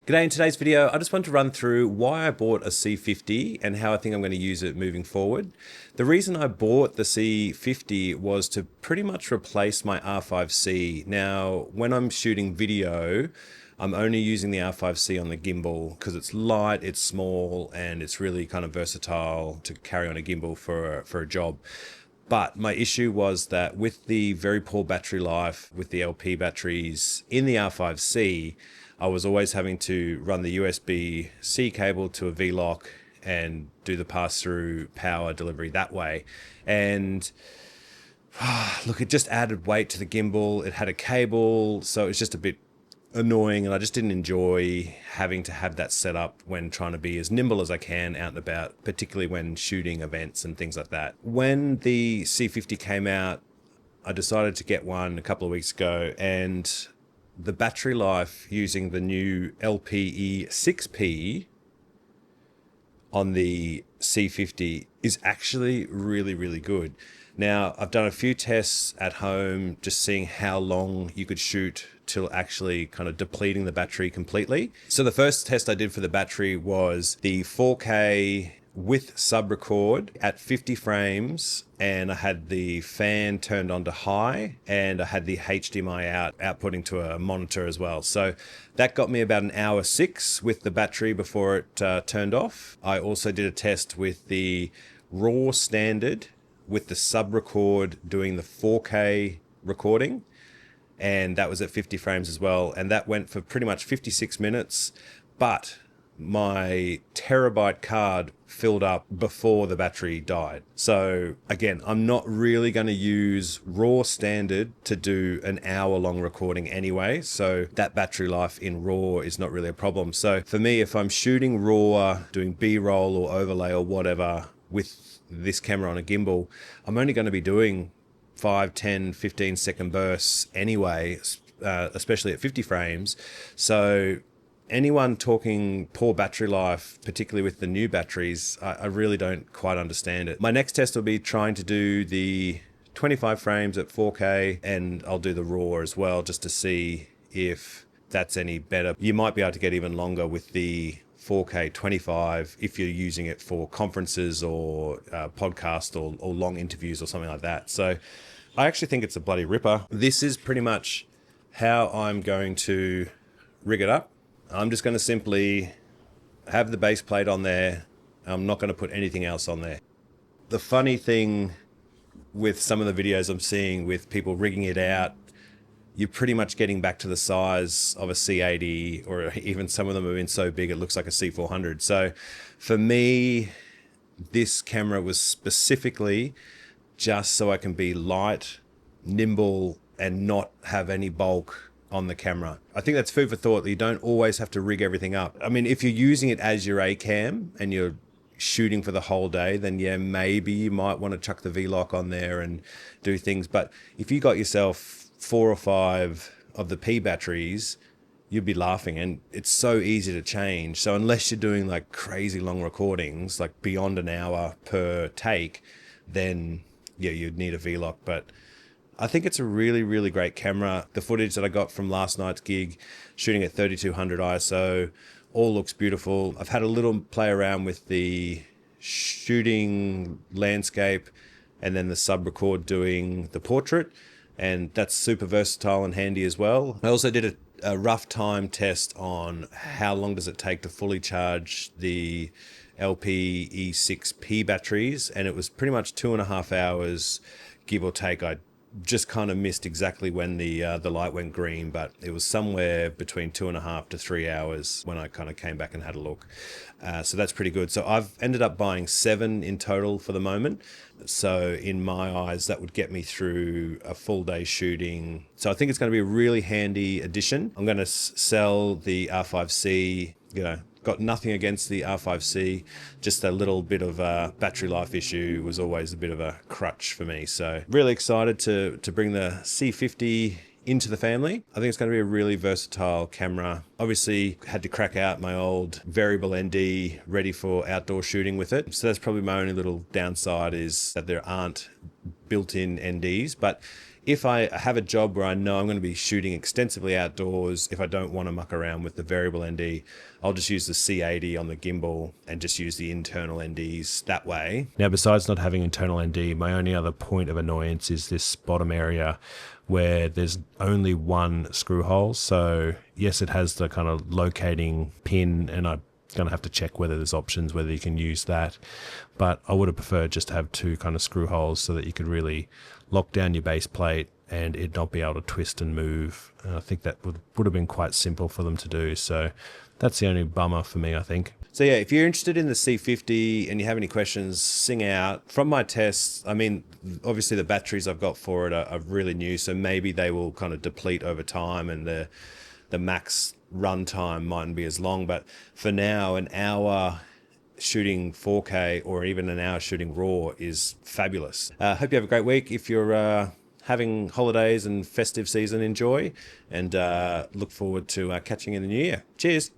G'day, in today's video, I just want to run through why I bought a C50 and how I think I'm going to use it moving forward. The reason I bought the C50 was to pretty much replace my R5C. Now, when I'm shooting video, I'm only using the R5C on the gimbal because it's light, it's small, and it's really kind of versatile to carry on a gimbal for a job. But my issue was that with the very poor battery life with the LP batteries in the R5C, I was always having to run the USB-C cable to a V-lock and do the pass-through power delivery that way. And look, it just added weight to the gimbal. It had a cable, so it's just a bit annoying, and I just didn't enjoy having to have that set up when trying to be as nimble as I can out and about, particularly when shooting events and things like that. When the C50 came out, I decided to get one a couple of weeks ago, and the battery life using the new LP-E6P on the C50 is actually really, really good. Now, I've done a few tests at home, just seeing how long you could shoot till actually kind of depleting the battery completely. So the first test I did for the battery was the 4K with sub-record at 50 frames, and I had the fan turned on to high, and I had the HDMI outputting to a monitor as well. So that got me about 1:06 with the battery before it turned off. I also did a test with the raw standard with the sub-record doing the 4K recording, and that was at 50 frames as well, and that went for pretty much 56 minutes, but my terabyte card filled up before the battery died. So again, I'm not really going to use raw standard to do an hour-long recording anyway, so that battery life in raw is not really a problem. So for me, if I'm shooting raw, doing B-roll or overlay or whatever with this camera on a gimbal, I'm only going to be doing 5, 10, 15 second bursts anyway, especially at 50 frames. So anyone talking poor battery life, particularly with the new batteries, I really don't quite understand it. My next test will be trying to do the 25 frames at 4K, and I'll do the RAW as well, just to see if that's any better. You might be able to get even longer with the 4K 25 if you're using it for conferences or podcasts or long interviews or something like that. So I actually think it's a bloody ripper. This is pretty much how I'm going to rig it up. I'm just going to simply have the base plate on there. I'm not going to put anything else on there. The funny thing with some of the videos I'm seeing with people rigging it out, you're pretty much getting back to the size of a C80, or even some of them have been so big it looks like a C400. So for me, this camera was specifically just so I can be light, nimble, and not have any bulk on the camera. I think that's food for thought, that you don't always have to rig everything up. I mean, if you're using it as your A cam and you're shooting for the whole day, then yeah, maybe you might want to chuck the V-lock on there and do things. But if you got yourself 4 or 5 of the P batteries, you'd be laughing, and it's so easy to change. So unless you're doing like crazy long recordings, like beyond an hour per take, then yeah, you'd need a V-lock. But I think it's a really, really great camera. The footage that I got from last night's gig, shooting at 3200 ISO, all looks beautiful. I've had a little play around with the shooting landscape and then the sub-record doing the portrait, and that's super versatile and handy as well. I also did a rough time test on how long does it take to fully charge the LP-E6P batteries, and it was pretty much 2.5 hours, give or take. I just kind of missed exactly when the light went green, but it was somewhere between 2.5 to 3 hours when I kind of came back and had a look. So that's pretty good. So I've ended up buying 7 in total for the moment. So in my eyes, that would get me through a full day shooting. So I think it's going to be a really handy addition. I'm going to sell the R5C, got nothing against the R5C, just a little bit of a battery life issue was always a bit of a crutch for me. So really excited to bring the C50 into the family. I think it's going to be a really versatile camera. Obviously had to crack out my old variable ND ready for outdoor shooting with it. So that's probably my only little downside, is that there aren't built-in NDs, but if I have a job where I know I'm going to be shooting extensively outdoors, if I don't want to muck around with the variable ND, I'll just use the C80 on the gimbal and just use the internal NDs that way. Now, besides not having internal ND, my only other point of annoyance is this bottom area where there's only one screw hole. So yes, it has the kind of locating pin, and I'm going to have to check whether there's options, whether you can use that. But I would have preferred just to have two kind of screw holes so that you could really lock down your base plate and it not be able to twist and move. And I think that would have been quite simple for them to do. So that's the only bummer for me, I think. So yeah, if you're interested in the C50 and you have any questions, sing out. From my tests, I mean, obviously the batteries I've got for it are really new, so maybe they will kind of deplete over time and the max runtime mightn't be as long. But for now, an hour shooting 4K or even an hour shooting RAW is fabulous. Hope you have a great week. If you're having holidays and festive season, enjoy, and look forward to catching you in the new year. Cheers.